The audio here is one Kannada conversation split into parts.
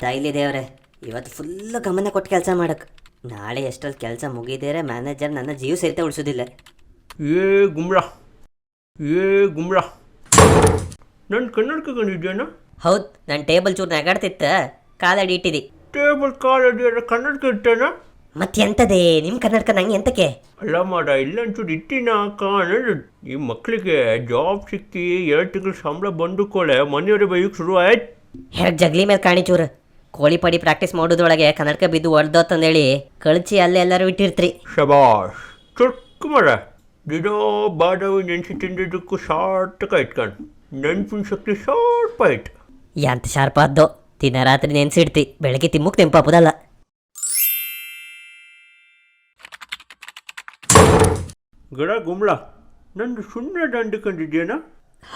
ದೈಲಿ ದೇವ್ರೆ, ಇವತ್ತು ಫುಲ್ಲು ಗಮನ ಕೊಟ್ಟು ಕೆಲಸ ಮಾಡಕ್ಕೆ. ನಾಳೆ ಎಷ್ಟೊತ್ತು ಕೆಲಸ ಮುಗಿದೇರೆ ಮ್ಯಾನೇಜರ್ ನನ್ನ ಜೀವ ಸಹಿತ ಉಳಿಸೋದಿಲ್ಲ. ಏ ಗುಮ್ರಾ ಏ ಗುಮ್ರಾ ನನ್ನ ಕನ್ನಡಕ ಕಂಡಿದ್ದೇನ? ಹೌದು, ನನ್ನ ಟೇಬಲ್ ಚೂರು ನಗಾಡ್ತಿತ್ತ, ಕಾಲಡಿ ಇಟ್ಟಿದಿ. ಟೇಬಲ್ ಕಾಲಡಿ ಕನ್ನಡಕ ಇಟ್ಟೇನ? ಮತ್ತೆಂತದೇ ನಿಮ್ಮ ಕನ್ನಡಕ ನಂಗೆ ಎಂತಕ್ಕೆ? ಅಲ್ಲ ಮಾಡ, ಇಲ್ಲಂಚೂರು ಇಟ್ಟಿನ ಕಾಣ. ಈ ಮಕ್ಕಳಿಗೆ ಜಾಬ್ ಸಿಕ್ಕಿ 2 ತಿಂಗಳು ಸಂಬಳ ಬಂದು ಕೊಳೆ ಮನೆಯವ್ರಿಗೆ ಬೈಕ್ ಶುರು ಆಯ್ತು. ಹೆರಗ್ ಜಗ್ಲಿ ಮೇಲೆ ಕಾಣಿ ಚೂರು. ಕೋಳಿ ಪಡಿ ಪ್ರಾಕ್ಟೀಸ್ ಮಾಡೋದ್ರೊಳಗೆ ಕನ್ನಡಕ ಬಿದ್ದು ಹೊಡೆದೋತಂದೇಳಿ ಕಳಿಸಿ ಅಲ್ಲೇ ಎಲ್ಲರೂ ಇಟ್ಟಿರ್ತ್ರಿ. ಶಬಾಷ್, ಚೊಕ್ಕ ಮರ. ದಿನೋ ಬಾದವಿ ನೆನೆಸಿ ತಿಂದಿದ್ದಕ್ಕೂ ಶಾರ್ಟ್ ಇಟ್ಕೊಂಡು ನೆನ್ಪಿನ ಶಕ್ತಿ ಶಾರ್ಪ್ ಆಯ್ತು. ಎಂತ ಶಾರ್ಪ್ ಆದ್ದೋ, ದಿನ ರಾತ್ರಿ ನೆನ್ಸಿಡ್ತಿ, ಬೆಳಗ್ಗೆ ತಿಮ್ಮಕ್ಕೆ ತೆಂಪಾಪುದಲ್ಲ. ಗಡ ಗುಮ್ಳ, ನಂದು ಸುಣ್ಣ ದಂಡು ಕಂಡಿದ್ದೇನ?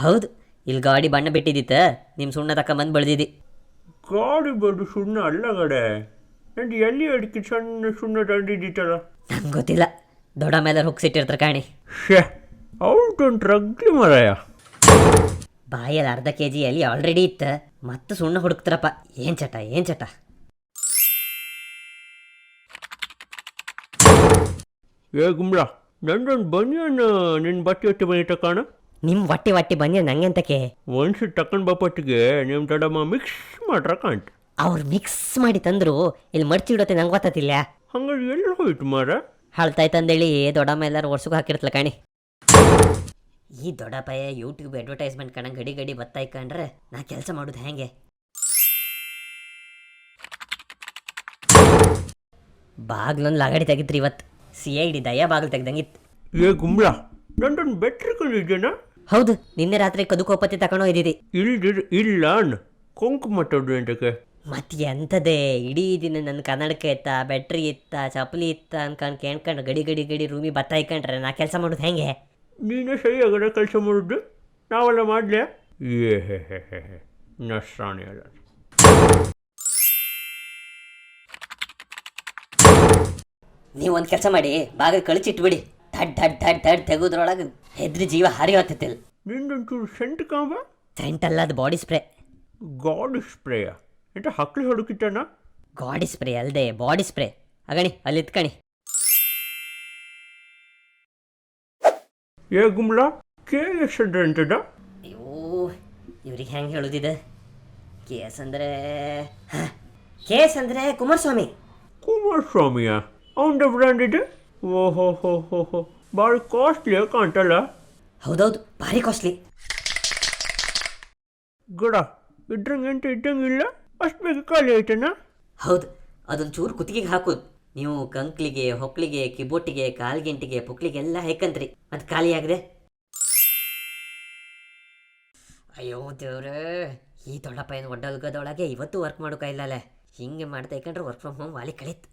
ಹೌದು, ಇಲ್ಲಿ ಗಾಡಿ ಬಣ್ಣ ಬಿಟ್ಟಿದ್ದಿತ್ತ, ನಿಮ್ಮ ಸುಣ್ಣ ತಕೊಂಬಂದು ಬೆಳೆದಿದ್ದಿ. ಗಾಡಿ ಬಡ್ಡು ಸುಣ್ಣ ಅಲ್ಲ ಗಡೆ, ನಂದು ಎಲ್ಲಿ ಅಡಿಕೆ ಸಣ್ಣ ಸುಣ್ಣ ದಂಡಿದ್ದೀತಲ್ಲ. ನಂಗೆ ಗೊತ್ತಿಲ್ಲ, ದೊಡ್ಡ ಮೇಲೆ ಹೋಗ್ಸಿಟ್ಟಿರ್ತಾರೆ ಕಾಣಿ. ಶೇ, ಔಟೊಂದು ರಗ್ಲಿ ಮರಯ. ಬಾಯಲ್ಲಿ ಅರ್ಧ KG ಎಲ್ಲಿ ಆಲ್ರೆಡಿ ಇತ್ತ, ಮತ್ತೆ ಸುಣ್ಣ ಹುಡುಕ್ತಾರಪ್ಪ. ಏನು ಚಟ ಏನು ಚಟ. ಏ ಗುಮ್ಳ, ನಂದೊಂದು ಬನಿಯನ್ ನಿನ್ನ ಬಟ್ಟೆ ಹೊಟ್ಟೆ ಬನ್ನಿ ತಕಾಣ. ನಿಮ್ಮ ಹೊಟ್ಟಿ ಬನ್ನಿ ನಂಗೆ ಎಂತಕ್ಕೆ? ಒಂದ್ಸತಿ ತಕೊಂಡು ಬಪ್ಪಟ್ಟಿಗೆ ನಿಮ್ಮ ದೊಡ್ಡಮ್ಮ ಮಿಕ್ಸ್ ಮಾಡ್ರ ಕಾಂಟ್. ಅವ್ರು ಮಿಕ್ಸ್ ಮಾಡಿ ತಂದ್ರು, ಇಲ್ಲಿ ಮಡ್ಚಿಡೋತೆ ನಂಗೆ ಗೊತ್ತಿಲ್ಲ. ಹಂಗಾರೆ ಎಲ್ಲ ಹೋಯ್ತು ಮಾರ. ಹಳ್ತಾಯ್ತಂದೇಳಿ ದೊಡ್ಡಮ್ಮ ಎಲ್ಲರೂ ವರ್ಷಕ್ಕೆ ಹಾಕಿರ್ತಲ್ಲ ಕಾಣಿ. ಈ ದೊಡ್ಡಪ್ಪಯ್ಯ ಯೂಟ್ಯೂಬ್ ಅಡ್ವರ್ಟೈಸ್ಮೆಂಟ್ ಕಣ ಗಡಿ ಗಡಿ ಬತ್ತಾಯ್ಕೊಂಡ್ರೆ ನಾ ಕೆಲಸ ಮಾಡೋದು ಹೆಂಗೆ? ಬಾಗ್ಲೊಂದು ಲಗಾಡಿ ತೆಗಿತ್ರಿ ಇವತ್ತು. CID ದಯ್ಯ ಬಾಗಿಲು ತೆಗ್ದಂಗಿತ್ತು. ಏ ಗುಮ್ಳ, ನಂದೊಂದು ಬೆಟ್ರಿ ಕಂಡಿದ್ದೇನ? ಹೌದು, ನಿನ್ನೆ ರಾತ್ರಿ ಕದುಕೋಪತಿ ತಗೊಂಡು ಹೋಯ್ದಿದ್ದಿ. ಇಲ್ಲ ಅಣ್ಣ, ಕೊಂಕು ಮಟ್ಟೋದು ಎಂತಕ್ಕೆ? ಮತ್ತೆ ಎಂಥದೇ, ಇಡೀ ದಿನ ನನ್ನ ಕನ್ನಡಕ ಇತ್ತ, ಬ್ಯಾಟ್ರಿ ಇತ್ತ, ಚಪ್ಪಲಿ ಇತ್ತ ಅನ್ಕೊಂಡು ಕೇಳ್ಕೊಂಡು ಗಡಿ ಗಡಿ ಗಡಿ ರೂಮಿ ಬತ್ತಾಯ್ಕೊಂಡ್ರೆ ನಾ ಕೆಲಸ ಮಾಡೋದು ಹೆಂಗೆ? ನೀನೇ ಸರಿ ಆಗಡೆ ಕೆಲಸ ಮಾಡೋದು, ನಾವೆಲ್ಲ ಮಾಡಲೇ? ಏ ಹೇ ಹೇ ಹೇ ಹೇ ನಷ್ಟಾಣಿ ಅಲ್ಲ. ನೀವು ಒಂದು ಕೆಲಸ ಮಾಡಿ, ಬಾಗಿಲು ಕಳಿಸಿಟ್ಬಿಡಿ. ಧಡ್ ಧಡ್ ಧಡ್ ಧಡ್ ತೆಗೋದ್ರೊಳಗೆ ಹೆದ್ರಿ ಜೀವ ಹಾರಿ ಹೋಗ್ತಿತ್ತಿಲ್ಲ. ನಿಂದೊಂಚೂರು ಸೆಂಟ್ ಕಾಂಬ? ಸೆಂಟ್ ಅಲ್ಲ, ಅದು ಬಾಡಿ ಸ್ಪ್ರೇ. ಗಾಡ್ ಸ್ಪ್ರೇಯ ಎಂತ ಹಕ್ಲಿ ಹುಡುಕಿಟ್ಟಣ? ಗಾಡಿ ಸ್ಪ್ರೇ ಅಲ್ಲದೆ ಬಾಡಿ ಸ್ಪ್ರೇ. ಅಗಣಿ ಅಲ್ಲಿ ಇತ್ಕಣಿ. ಏ ಗುಮ್ಲ, KS ಅಂದ್ರೆ ಎಂತದ? ಅಯ್ಯೋ, ಇವ್ರಿಗೆ ಹೆಂಗೆ ಹೇಳೋದಿದೆ? KS ಅಂದರೆ KS ಅಂದರೆ ಕುಮಾರಸ್ವಾಮಿ. ಕುಮಾರಸ್ವಾಮಿಯ? ಅವನ ಬ್ರ್ಯಾಂಡ್ ಇದೆ? ಓಹೋ ಹೋ ಹೋ ಹೋ, ಭಾಳ ಕಾಸ್ಟ್ಲಿ ಕಾಣ್ತಲ್ಲ. ಹೌದೌದು, ಭಾರಿ ಕಾಸ್ಟ್ಲಿ. ಗಡ ಇದ್ರಂಗೆ ಎಂತ ಇದ್ದಂಗಿಲ್ಲ, ಅಷ್ಟು ಬೇಗ ಖಾಲಿ ಆಯ್ತಣ್ಣ. ಹೌದು, ಅದೊಂದು ಚೂರು ಕುತ್ತಿಗೆಗೆ ಹಾಕೋದು. ನೀವು ಕಂಕ್ಲಿಗೆ, ಹೊಕ್ಲಿಗೆ, ಕಿಬೋಟಿಗೆ, ಕಾಲ್ಗೆಂಟಿಗೆ, ಪುಕ್ಲಿಗೆಲ್ಲ ಹೇಕಂತ್ರಿ, ಅದು ಖಾಲಿ ಆಗದೆ. ಅಯ್ಯೋ ದೇವ್ರೇ, ಈ ದೊಡ್ಡಪ್ಪ ಏನು ಒಡ್ಡಲ್ಗದೊಳಗೆ ಇವತ್ತು ವರ್ಕ್ ಮಾಡೋಕೆ ಇಲ್ಲಲ್ಲ. ಹಿಂಗೆ ಮಾಡ್ತಾ ಇಕ್ಕಂಡ್ರೆ ವರ್ಕ್ ಫ್ರಮ್ ಹೋಮ್ ವಾಲಿ ಕಳೀತು.